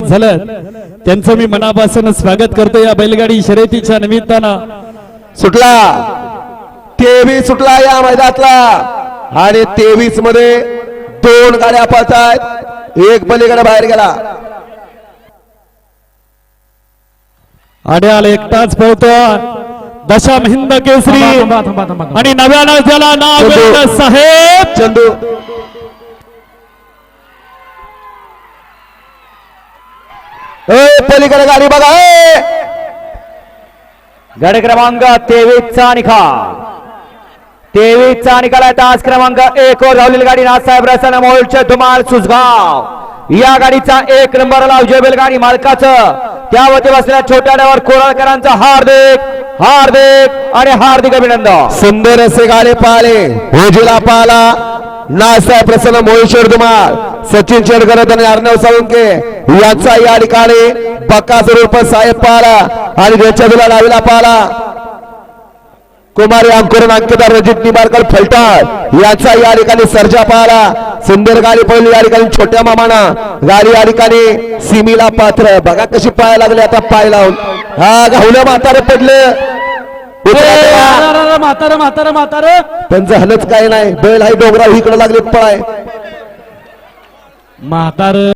झालं त्यांचं मी मनापासून स्वागत करतो या बैलगाडी शर्यतीच्या निमित्तानं। सुटला 23 सुटला या मैदानातला आणि 23 मध्ये 2 गाड्या पळतायत, एक पलीकडे बाहेर गेला। आड्याल एकटाच पळतो दशम हिंद केसरी आणि नव्यानं ज्याला नाव दिलं साहेब चंदू पलीकडे गाडी बघा, गाडी क्रमांक 23 चा निकाल, 23 चा निकाल आहे। तास क्रमांक 1 वर धावलेली गाडी नाथसाहेब रसन मोहोळचे धुमाळ सुसगाव। या गाडीचा 1 नंबरला उजव्या बैलगाडी मालकाचं त्यावरती बसलेल्या छोट्या ड्रायव्हर कोराळकरांचा हार्दिक हार्दिक आणि हार्दिक अभिनंदन। सुंदर असे गाडी पाहिले, उजवीला पाहला नाथसाहेब प्रसन्न मोहेश्वर धुमाळ, सचिन शेडकर आणि अर्णव साळुंके यांचा या ठिकाणी बक्काचं रूप साहेब पाहला आणि त्याच्या तुला डावीला पाहला कुमारी अंकुरन अंकिता रजित निंबाळकर फलटण याचा या ठिकाणी सर्जा पाहला। सुंदर गाडी पळली या ठिकाणी छोट्या मामाना, गाडी या ठिकाणी सीमीला पात्र बघा कशी पाय लागले, आता पाय लावून हा घावलं म्हातारे पडलं म्हातार म्हातार म्हातार पण झालंच काय नाही, बैल हाय डोंगराव इकडे लागले पळाय म्हातार।